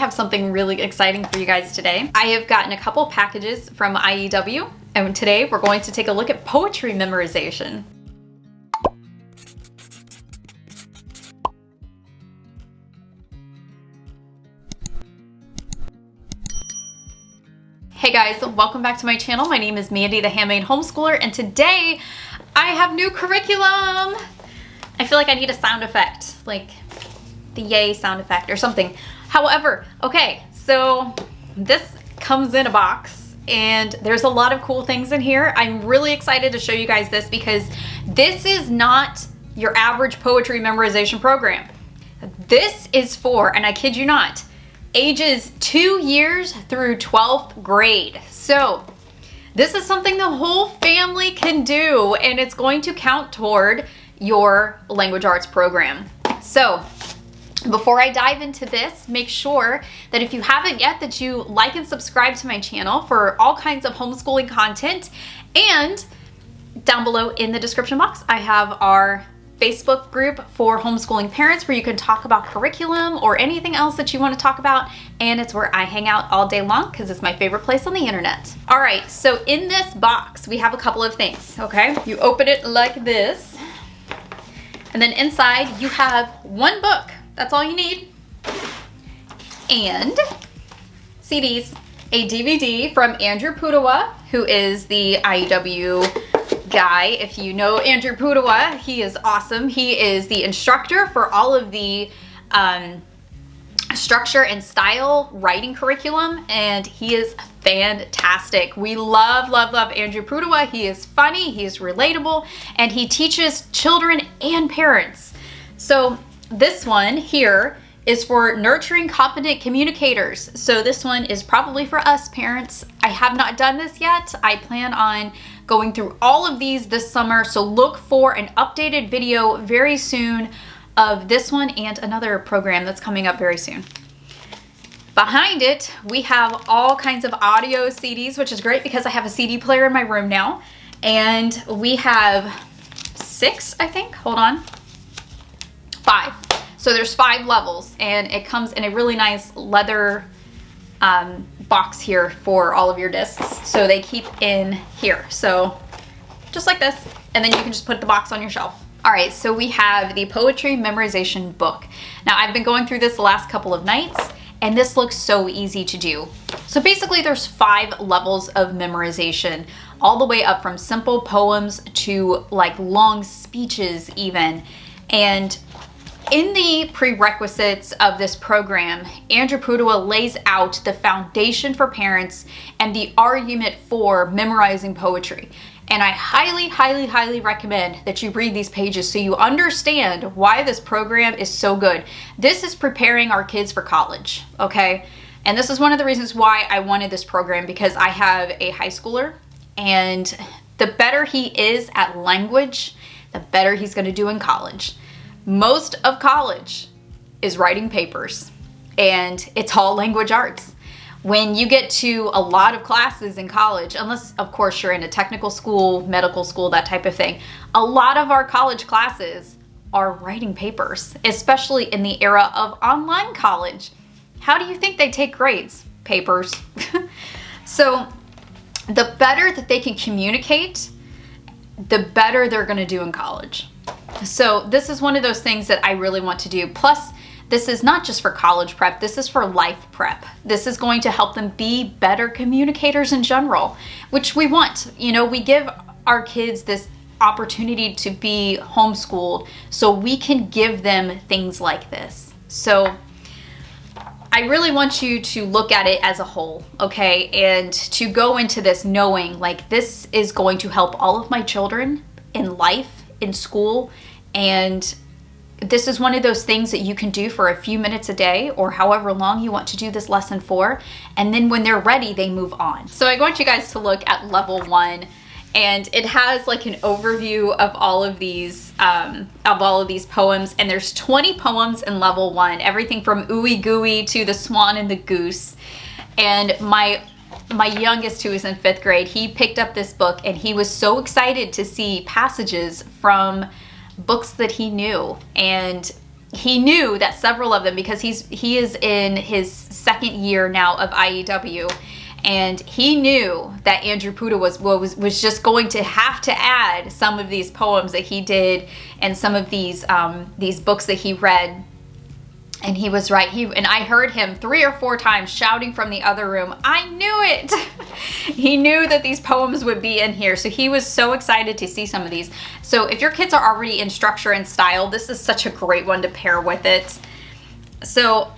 have something really exciting for you guys today. I have gotten a couple packages from IEW, and today we're going to take a look at poetry memorization. Hey guys, welcome back to my channel. My name is Mandy, the Handmade Homeschooler, and today I have new curriculum. I feel like I need a sound effect, like the yay sound effect or something. However, okay, so this comes in a box and there's a lot of cool things in here. I'm really excited to show you guys this because this is not your average poetry memorization program. This is for, and I kid you not, ages 2 years through 12th grade. So this is something the whole family can do, and it's going to count toward your language arts program. So before I dive into this, make sure that if you haven't yet, that you like and subscribe to my channel for all kinds of homeschooling content. And down below in the description box, I have our Facebook group for homeschooling parents where you can talk about curriculum or anything else that you want to talk about. And it's where I hang out all day long because it's my favorite place on the internet. All right, so in this box, we have a couple of things, okay? You open it like this, and then inside you have one book. That's all you need. And CDs, a DVD from Andrew Pudawa, who is the IEW guy. If you know Andrew Pudawa, he is awesome. He is the instructor for all of the structure and style writing curriculum, and he is fantastic. We love, love, love Andrew Pudawa. He is funny, he is relatable, and he teaches children and parents. So this one here is for nurturing competent communicators. So this one is probably for us parents. I have not done this yet. I plan on going through all of these this summer. So look for an updated video very soon of this one and another program that's coming up very soon. Behind it, we have all kinds of audio CDs, which is great because I have a CD player in my room now. And we have 6, I think, hold on. 5. So there's 5 levels, and it comes in a really nice leather box here for all of your discs. So they keep in here. So just like this, and then you can just put the box on your shelf. All right, so we have the poetry memorization book. Now I've been going through this the last couple of nights, and this looks so easy to do. So basically there's 5 levels of memorization, all the way up from simple poems to like long speeches even. And in the prerequisites of this program, Andrew Pudawa lays out the foundation for parents and the argument for memorizing poetry. And I highly, highly, highly recommend that you read these pages so you understand why this program is so good. This is preparing our kids for college, okay? And this is one of the reasons why I wanted this program, because I have a high schooler, and the better he is at language, the better he's gonna do in college. Most of college is writing papers, and it's all language arts. When you get to a lot of classes in college, unless of course you're in a technical school, medical school, that type of thing, a lot of our college classes are writing papers, especially in the era of online college. How do you think they take grades? Papers. So the better that they can communicate, the better they're gonna do in college. So this is one of those things that I really want to do. Plus, this is not just for college prep, this is for life prep. This is going to help them be better communicators in general, which we want. You know, we give our kids this opportunity to be homeschooled so we can give them things like this. So I really want you to look at it as a whole, okay? And to go into this knowing like this is going to help all of my children in life, in school, and this is one of those things that you can do for a few minutes a day or however long you want to do this lesson for, and then when they're ready, they move on. So I want you guys to look at level 1, and it has like an overview of all of these poems, and there's 20 poems in level 1, everything from Ooey Gooey to The Swan and the Goose. And my youngest, who is in 5th grade, he picked up this book and he was so excited to see passages from books that he knew, and he knew that several of them, because he is in his second year now of IEW, and he knew that Andrew Puda was just going to have to add some of these poems that he did and some of these books that he read. And he was right. And I heard him 3 or 4 times shouting from the other room, "I knew it!" He knew that these poems would be in here. So he was so excited to see some of these. So if your kids are already in structure and style, this is such a great one to pair with it. So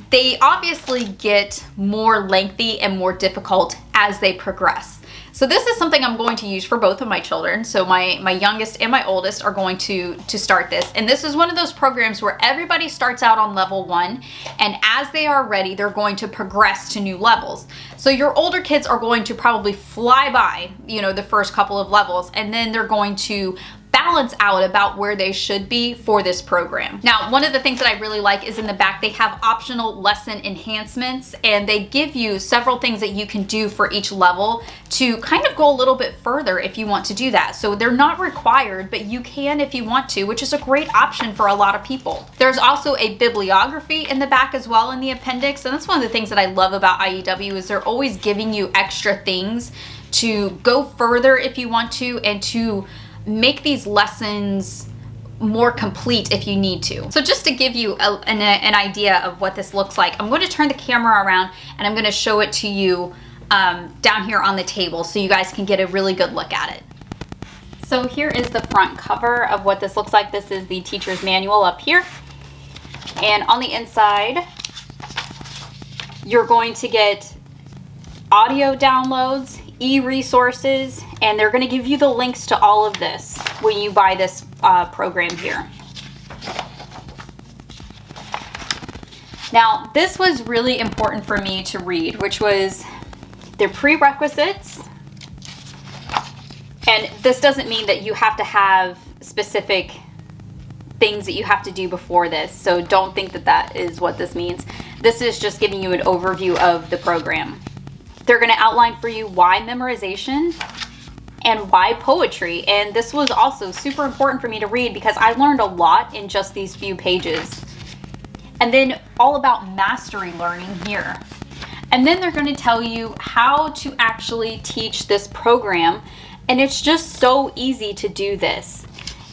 they obviously get more lengthy and more difficult as they progress. So this is something I'm going to use for both of my children. So my youngest and my oldest are going to start this. And this is one of those programs where everybody starts out on level 1, and as they are ready, they're going to progress to new levels. So your older kids are going to probably fly by, the first couple of levels, and then they're going to balance out about where they should be for this program. Now, one of the things that I really like is in the back, they have optional lesson enhancements, and they give you several things that you can do for each level to kind of go a little bit further if you want to do that. So they're not required, but you can if you want to, which is a great option for a lot of people. There's also a bibliography in the back as well in the appendix, and that's one of the things that I love about IEW is they're always giving you extra things to go further if you want to, and to make these lessons more complete if you need to. So just to give you an idea of what this looks like, I'm going to turn the camera around and I'm going to show it to you down here on the table so you guys can get a really good look at it. So here is the front cover of what this looks like. This is the teacher's manual up here. And on the inside, you're going to get audio downloads, e-resources, and they're going to give you the links to all of this when you buy this program here. Now, this was really important for me to read, which was the prerequisites. And this doesn't mean that you have to have specific things that you have to do before this, so don't think that that is what this means. This is just giving you an overview of the program. They're going to outline for you why memorization and why poetry. And this was also super important for me to read because I learned a lot in just these few pages. And then all about mastery learning here. And then they're going to tell you how to actually teach this program. And it's just so easy to do this.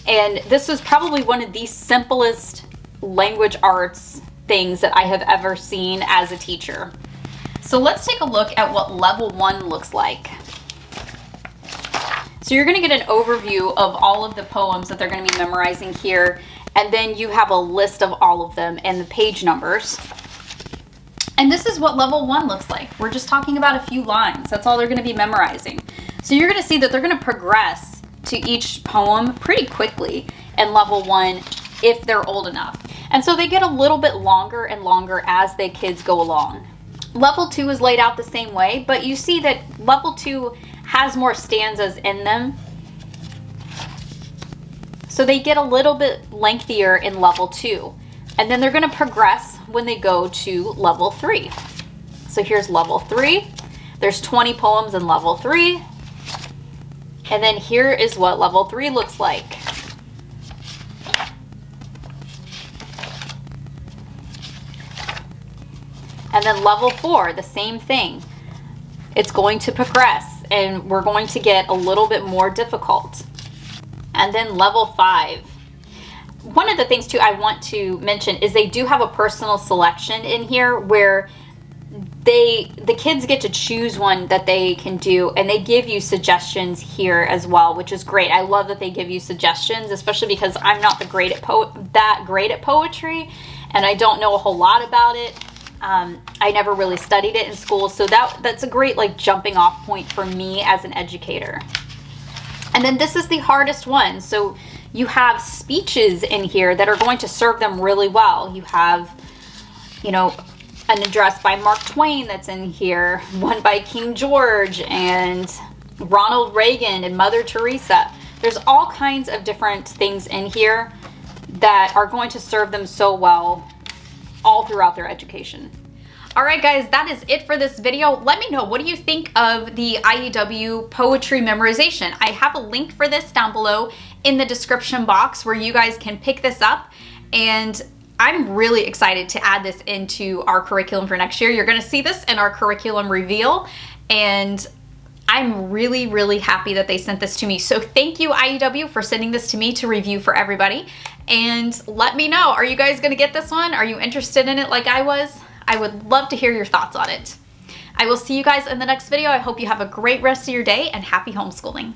And this was probably one of the simplest language arts things that I have ever seen as a teacher. So let's take a look at what level 1 looks like. So you're going to get an overview of all of the poems that they're going to be memorizing here, and then you have a list of all of them and the page numbers. And this is what level 1 looks like. We're just talking about a few lines. That's all they're going to be memorizing. So you're going to see that they're going to progress to each poem pretty quickly in level 1 if they're old enough. And so they get a little bit longer and longer as the kids go along. Level 2 is laid out the same way, but you see that level 2 has more stanzas in them. So they get a little bit lengthier in level 2. And then they're going to progress when they go to level 3. So here's level 3. There's 20 poems in level 3. And then here is what level 3 looks like. And then level 4, the same thing. It's going to progress and we're going to get a little bit more difficult. And then level 5. One of the things too I want to mention is they do have a personal selection in here where the kids get to choose one that they can do, and they give you suggestions here as well, which is great. I love that they give you suggestions, especially because I'm not that great at poetry and I don't know a whole lot about it. I never really studied it in school, so that's a great jumping off point for me as an educator. And then this is the hardest one. So you have speeches in here that are going to serve them really well. You have, an address by Mark Twain that's in here, one by King George and Ronald Reagan and Mother Teresa. There's all kinds of different things in here that are going to serve them so well all throughout their education. All right, guys, that is it for this video. Let me know, what do you think of the IEW Poetry Memorization? I have a link for this down below in the description box where you guys can pick this up, and I'm really excited to add this into our curriculum for next year. You're going to see this in our curriculum reveal, and I'm really, really happy that they sent this to me. So thank you, IEW, for sending this to me to review for everybody. And let me know, are you guys going to get this one? Are you interested in it like I was? I would love to hear your thoughts on it. I will see you guys in the next video. I hope you have a great rest of your day and happy homeschooling.